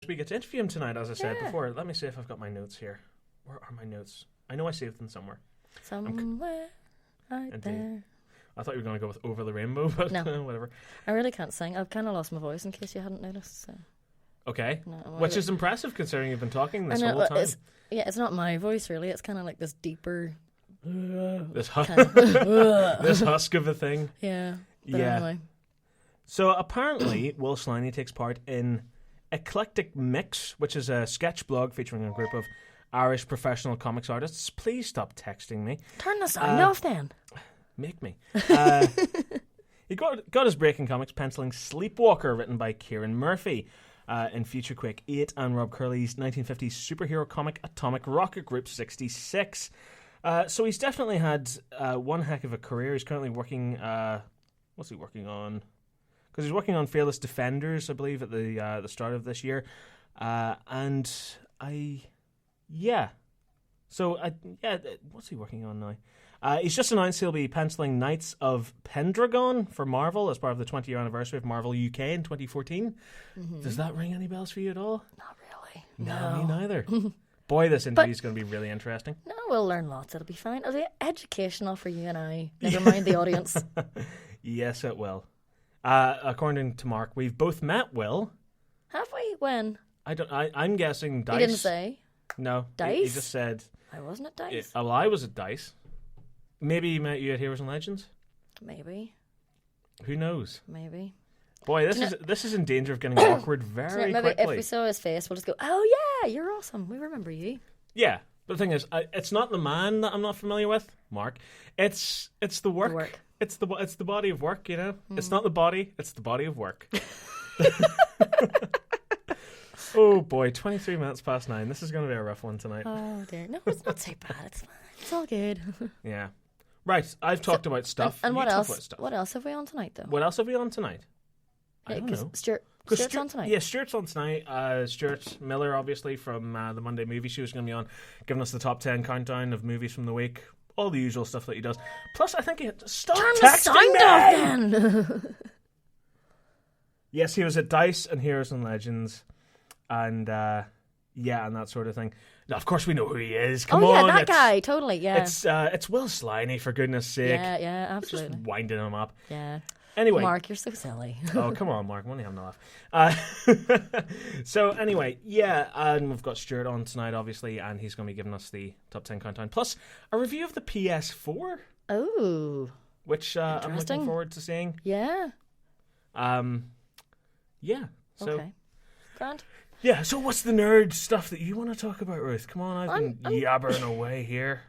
We get to interview him tonight, as I said Yeah. before. Let me see if I've got my notes here. Where are my notes? I know I saved them somewhere. Somewhere right Indeed. there. I thought you were going to go with Over the Rainbow, but No. whatever. I really can't sing. I've kind of lost my voice, in case you hadn't noticed. So. Okay. No, Which is impressive, considering you've been talking this whole time. It's not my voice, really. It's kind of like this deeper... This this husk of a thing. Yeah. But Yeah. anyway. So apparently, Will Sliney takes part in Eclectic Mix, which is a sketch blog featuring a group of Irish professional comics artists. Please stop texting me. Turn the sound off then. Make me. He got his break in comics penciling Sleepwalker, written by Kieran Murphy, in Future Quake 8 and Rob Curley's 1950s superhero comic Atomic Rocket Group 66. So he's definitely had one heck of a career. He's currently working... what's he working on? Because he's working on Fearless Defenders, I believe, at the start of this year. What's he working on now? He's just announced he'll be penciling Knights of Pendragon for Marvel as part of the 20-year anniversary of Marvel UK in 2014. Mm-hmm. Does that ring any bells for you at all? Not really. No, me neither. Boy, this interview is going to be really interesting. No, we'll learn lots. It'll be fine. It'll be educational for you and I. Never mind the audience. Yes, it will. According to Marc, we've both met Will. Have we? When? I'm guessing Dice. He didn't say. No. Dice? He just said... I wasn't at Dice. I was at Dice. Maybe he met you at Heroes and Legends? Maybe. Who knows? Maybe. Boy, this is in danger of getting awkward very maybe quickly. If we saw his face, we'll just go, oh yeah, you're awesome. We remember you. Yeah, but the thing is, it's not the man that I'm not familiar with, Marc. It's the work. The work. It's the body of work, you know? It's not the body, it's the body of work. Oh boy, 23 minutes past 9. This is going to be a rough one tonight. Oh dear. No, it's not so bad. It's fine. It's all good. Yeah. Right, I've talked about stuff. And what You talk else? about stuff. What else have we on tonight, though? What else have we on tonight? I don't know. Stuart's on tonight. Yeah, Stuart's on tonight. Stuart Miller, obviously, from the Monday Movie Show, is going to be on, giving us the top 10 countdown of movies from the week. All the usual stuff that he does. Plus, I think he... Stop Turn the texting sound me! off then! Yes, he was at Dice and Heroes and Legends. And, and that sort of thing. Now, of course, we know who he is. Come on. Yeah, that guy. Totally, yeah. It's Will Sliney, for goodness sake. Yeah, absolutely. Just winding him up. Yeah. Anyway. Marc, you're so silly. Oh, come on, Marc. I'm only having a laugh. So, anyway, and we've got Stuart on tonight, obviously, and he's going to be giving us the top 10 countdown. Plus, a review of the PS4. Oh. Which I'm looking forward to seeing. Yeah. So, okay. Grand. Yeah, so what's the nerd stuff that you want to talk about, Ruth? Come on, I've been yabbering away here.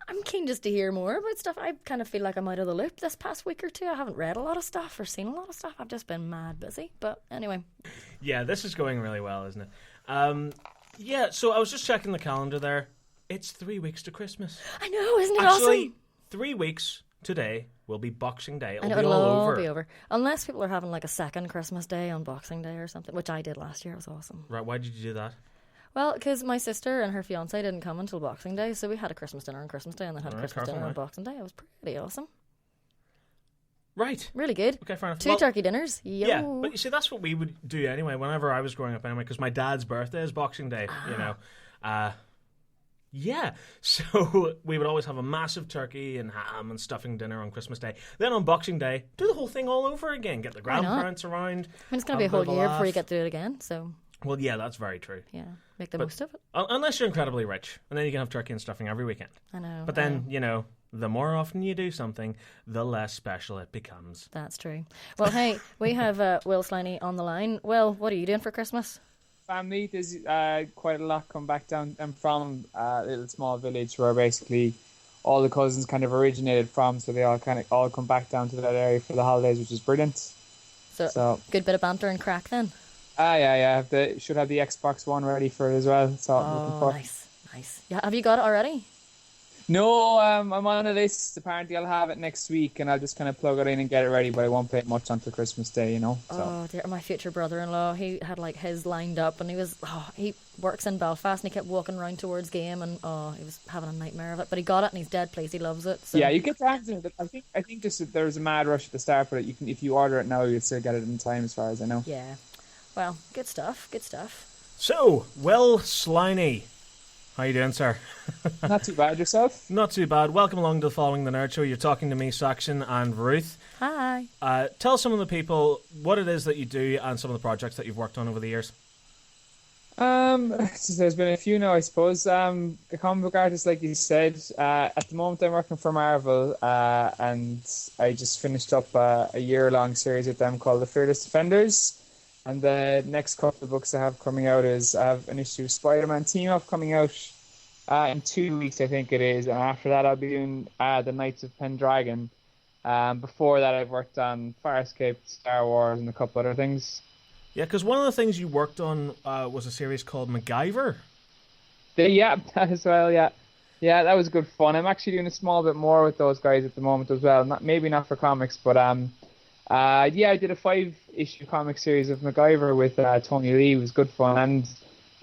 I'm keen just to hear more about stuff. I kind of feel like I'm out of the loop this past week or two. I haven't read a lot of stuff or seen a lot of stuff. I've just been mad busy. But anyway. Yeah, this is going really well, isn't it? So I was just checking the calendar there. It's 3 weeks to Christmas. I know, isn't it Actually, awesome? 3 weeks today will be Boxing Day. I know, it'll all be over. Unless people are having like a second Christmas Day on Boxing Day or something, which I did last year. It was awesome. Right, why did you do that? Well, because my sister and her fiancé didn't come until Boxing Day, so we had a Christmas dinner on Christmas Day and then had a Christmas dinner on Boxing Day. It was pretty awesome. Right. Really good. Okay, fair enough. Two turkey dinners. Yo. Yeah, but you see, that's what we would do anyway, whenever I was growing up anyway, because my dad's birthday is Boxing Day, you know. So we would always have a massive turkey and ham and stuffing dinner on Christmas Day. Then on Boxing Day, do the whole thing all over again. Get the grandparents around. I mean, it's going to be a whole year before you get to do it again, so... Well, yeah, that's very true. Yeah, make the most of it. Unless you're incredibly rich, and then you can have turkey and stuffing every weekend. I know. But then, you know, the more often you do something, the less special it becomes. That's true. Well, hey, we have Will Sliney on the line. Will, what are you doing for Christmas? Family, there's quite a lot come back down. I'm from a little small village where basically all the cousins kind of originated from, so they all come back down to that area for the holidays, which is brilliant. So good bit of banter and crack then. Yeah. Should have the Xbox One ready for it as well. So looking forward. Nice. Yeah, have you got it already? No, I'm on a list. Apparently, I'll have it next week, and I'll just kind of plug it in and get it ready. But I won't play it much until Christmas Day, you know. So. Oh dear, my future brother-in-law, he had like his lined up, and he works in Belfast, and he kept walking around towards game, and he was having a nightmare of it. But he got it, and he's dead pleased. He loves it. So. Yeah, you get to access it. I think just that there's a mad rush at the start, but if you order it now, you'll still get it in time, as far as I know. Yeah. Well, good stuff. So, Will Sliney. How you doing, sir? Not too bad. Yourself? Not too bad. Welcome along to Following the Nerd Show. You're talking to me, Saxon, and Ruth. Hi. Tell some of the people what it is that you do and some of the projects that you've worked on over the years. So there's been a few now, I suppose. A comic book artist, like you said. At the moment, I'm working for Marvel, and I just finished up a year-long series with them called The Fearless Defenders. And the next couple of books I have coming out is I have an issue of Spider-Man Team-Up coming out in 2 weeks, I think it is. And after that, I'll be doing The Knights of Pendragon. Before that, I've worked on Farscape, Star Wars, and a couple other things. Yeah, because one of the things you worked on was a series called MacGyver. Yeah, that as well, yeah. Yeah, that was good fun. I'm actually doing a small bit more with those guys at the moment as well. Maybe not for comics, but I did a 5-issue comic series of MacGyver with Tony Lee. It was good fun, and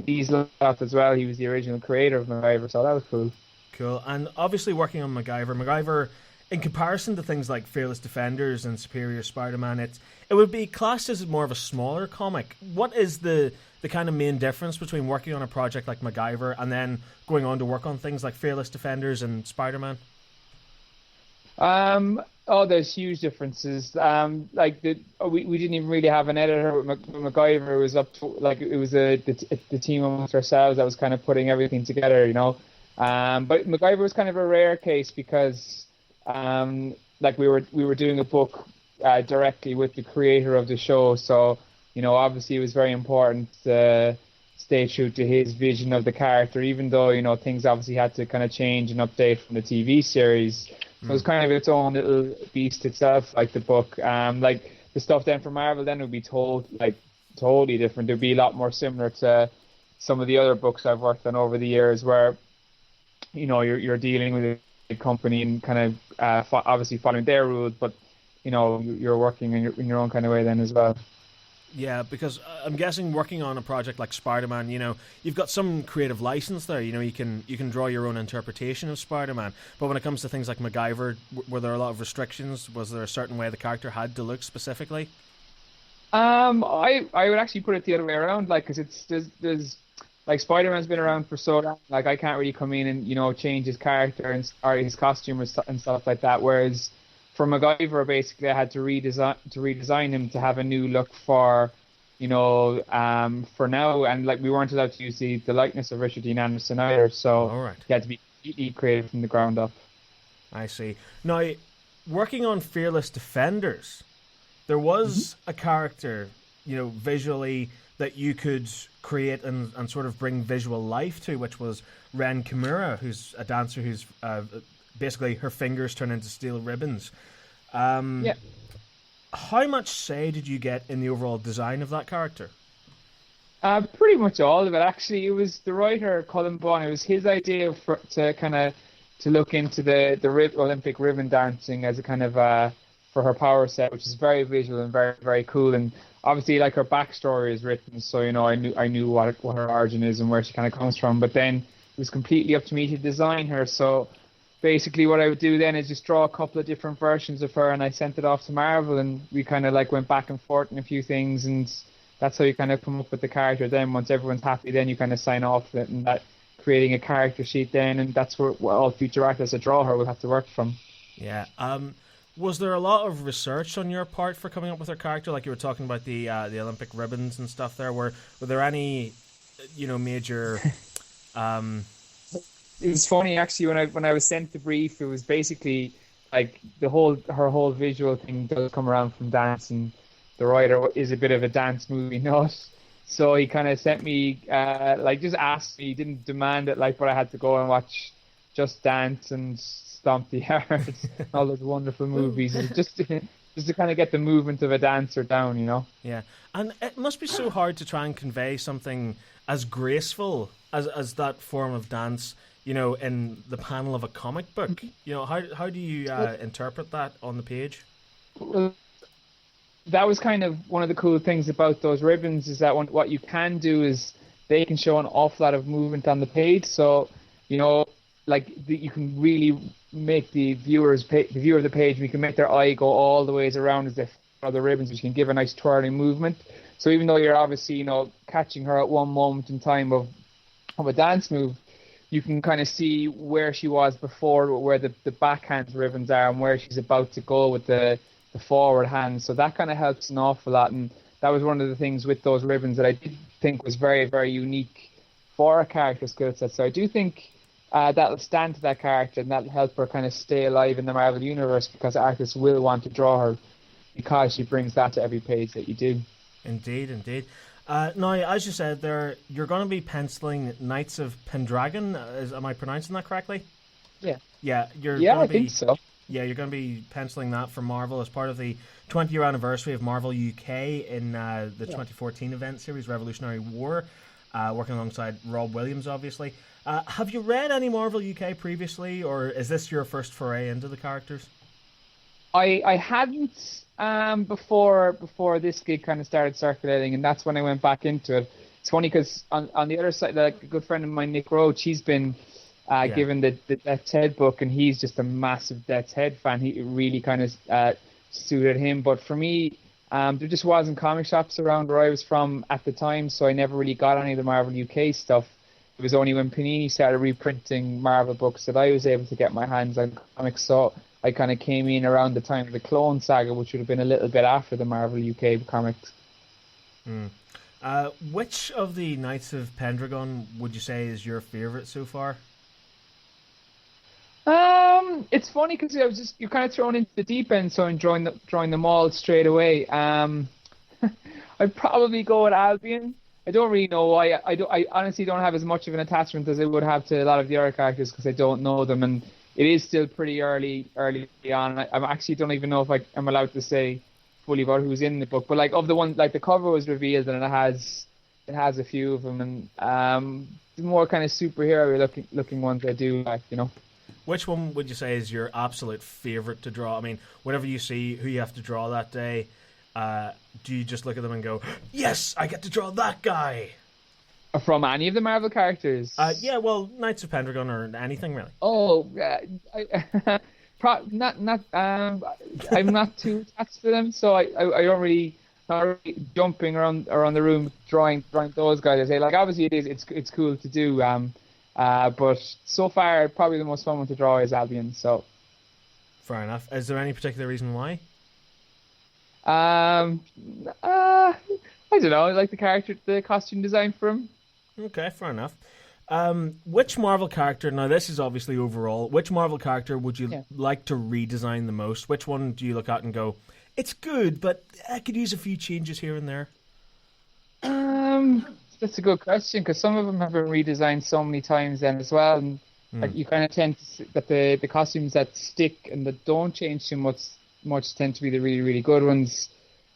he's left as well. He was the original creator of MacGyver, so that was cool. Cool, and obviously working on MacGyver, in comparison to things like Fearless Defenders and Superior Spider-Man, it would be classed as more of a smaller comic. What is the kind of main difference between working on a project like MacGyver and then going on to work on things like Fearless Defenders and Spider-Man? There's huge differences. We didn't even really have an editor with MacGyver. It was up to it was the team amongst ourselves that was kind of putting everything together, you know. But MacGyver was kind of a rare case because we were doing a book directly with the creator of the show, so you know obviously it was very important to stay true to his vision of the character, even though you know things obviously had to kind of change and update from the TV series. So it was kind of its own little beast itself, like the book. Like the stuff then from Marvel, then would be totally different. It'd be a lot more similar to some of the other books I've worked on over the years, where you know you're dealing with a company and kind of obviously following their rules, but you know you're working in your own kind of way then as well. Yeah, because I'm guessing working on a project like Spider-Man, you know, you've got some creative license there. You know, you can draw your own interpretation of Spider-Man. But when it comes to things like MacGyver, were there a lot of restrictions? Was there a certain way the character had to look specifically? I would actually put it the other way around, like, because there's like Spider-Man's been around for so long, like I can't really come in and you know change his character or his costume and stuff like that. Whereas for MacGyver, basically, I had to redesign him to have a new look for, you know, for now. And like we weren't allowed to use the likeness of Richard Dean Anderson either, so he had to be completely created from the ground up. I see. Now, working on Fearless Defenders, there was a character, you know, visually that you could create and sort of bring visual life to, which was Ren Kimura, who's a dancer who's basically her fingers turn into steel ribbons. Yeah. How much say did you get in the overall design of that character? Pretty much all of it, actually. It was the writer, Colin Bond. It was his idea to look into the Olympic ribbon dancing as a kind of for her power set, which is very visual and very, very cool. And obviously, like, her backstory is written, so you know I knew what her origin is and where she kind of comes from. But then it was completely up to me to design her. So basically what I would do then is just draw a couple of different versions of her, and I sent it off to Marvel, and we kind of like went back and forth in a few things, and that's how you kind of come up with the character. Then once everyone's happy, then you kind of sign off it, and that creating a character sheet then, and that's where all future artists that draw her will have to work from. Yeah. Was there a lot of research on your part for coming up with her character? Like you were talking about the Olympic ribbons and stuff there. Were there any, you know, major... It was funny actually when I was sent the brief. It was basically like her whole visual thing does come around from dance, and the writer is a bit of a dance movie nut. So he kind of sent me just asked me, he didn't demand it like, but I had to go and watch Just Dance and Stomp the Yard, all those wonderful movies, just to kind of get the movement of a dancer down, you know. Yeah, and it must be so hard to try and convey something as graceful as that form of dance, you know, in the panel of a comic book. You know, how do you interpret that on the page? Well, that was kind of one of the cool things about those ribbons, is that what you can do is they can show an awful lot of movement on the page. So, you know, like you can really make the viewer of the page, we can make their eye go all the ways around as if are the ribbons, which can give a nice twirling movement. So even though you're obviously, catching her at one moment in time of a dance move, you can kind of see where she was before, where the backhand ribbons are, and where she's about to go with the forward hand. So that kind of helps an awful lot. And that was one of the things with those ribbons that I did think was very, very unique for a character skill set. So I do think that'll stand to that character, and that'll help her kind of stay alive in the Marvel Universe, because artists will want to draw her because she brings that to every page that you do. Indeed. Now, as you said there, you're going to be penciling Knights of Pendragon. Am I pronouncing that correctly? Yeah. Yeah, I think so. Yeah, you're going to be penciling that for Marvel as part of the 20-year anniversary of Marvel UK in the 2014 event series Revolutionary War, working alongside Rob Williams, obviously. Have you read any Marvel UK previously, or is this your first foray into the characters? I hadn't before this gig kind of started circulating, and that's when I went back into it. It's funny because on the other side, like a good friend of mine, Nick Roach, he's been given the Death's Head book, and he's just a massive Death's Head fan. It really kind of suited him. But for me, there just wasn't comic shops around where I was from at the time, so I never really got any of the Marvel UK stuff. It was only when Panini started reprinting Marvel books that I was able to get my hands on comics. So I kind of came in around the time of the Clone Saga, which would have been a little bit after the Marvel UK comics. Which of the Knights of Pendragon would you say is your favourite so far? It's funny because you're kind of thrown into the deep end, so I'm drawing them all straight away. I'd probably go with Albion. I don't really know why. I honestly don't have as much of an attachment as I would have to a lot of the other characters because I don't know them, and it is still pretty early on. I actually don't even know if I'm allowed to say fully about who's in the book, but like of the one, like the cover was revealed and it has a few of them, and the more kind of superhero looking ones I do like, Which one would you say is your absolute favourite to draw? I mean, whenever you see who you have to draw that day, do you just look at them and go, yes, I get to draw that guy? From any of the Marvel characters? Yeah, well, Knights of Pendragon or anything really. Oh, I'm not too attached to them, so I don't really, not really jumping around the room drawing those guys. I say, like, obviously it's cool to do, but so far probably the most fun one to draw is Albion. So fair enough. Is there any particular reason why? I don't know. I like the costume design for him. Okay, fair enough. Which Marvel character, now this is obviously overall, which Marvel character would you like to redesign the most? Which one do you look at and go, it's good, but I could use a few changes here and there? That's a good question, because some of them have been redesigned so many times then as well, and like you kind of tend to see that the costumes that stick and that don't change too much tend to be the really, really good ones.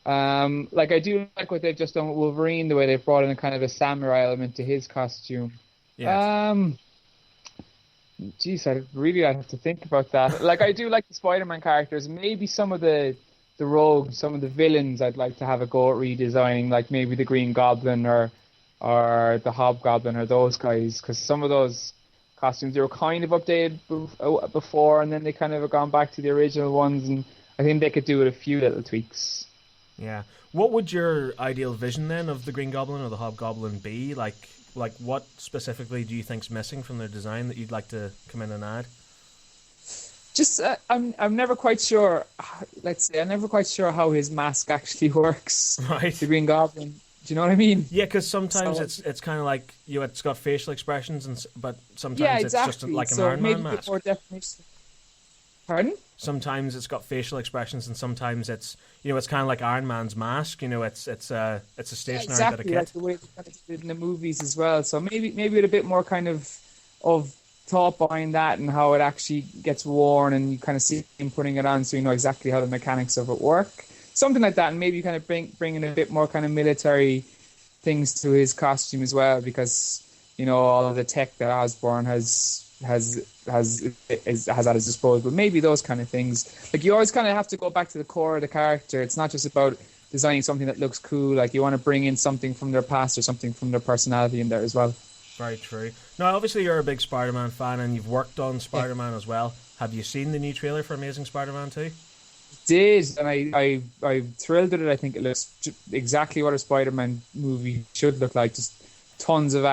Like I do like what they've just done with Wolverine, the way they've brought in a kind of a samurai element to his costume. Yes. I'd have to think about that. Like I do like the Spider-Man characters. Maybe some of the rogues, some of the villains I'd like to have a go at redesigning, like maybe the Green Goblin or the Hobgoblin or those guys, because some of those costumes, they were kind of updated before, and then they kind of have gone back to the original ones, and I think they could do with a few little tweaks. Yeah. What would your ideal vision then of the Green Goblin or the Hobgoblin be? Like what specifically do you think's missing from their design that you'd like to come in and add? Just I'm never quite sure. Let's say I'm never quite sure how his mask actually works. Right. The Green Goblin. Do you know what I mean? Yeah, because sometimes it's kind of like it's got facial expressions, but sometimes it's just like an Iron Man mask. More definition. Pardon? Sometimes it's got facial expressions, and sometimes it's it's kind of like Iron Man's mask. It's a stationary bit of kit. Like the way it's kind of did in the movies as well. So maybe with a bit more kind of thought behind that and how it actually gets worn, and you kind of see him putting it on, so you know exactly how the mechanics of it work. Something like that, and maybe kind of bring in a bit more kind of military things to his costume as well, because all of the tech that Osborn has at his disposal. But maybe those kind of things, like you always kind of have to go back to the core of the character. It's not just about designing something that looks cool. Like you want to bring in something from their past or something from their personality in there as well. Very true. Now, obviously, you're a big Spider-Man fan, and you've worked on Spider-Man as well. Have you seen the new trailer for Amazing Spider-Man 2? did, and I'm thrilled with it. I think it looks exactly what a Spider-Man movie should look like. Just tons of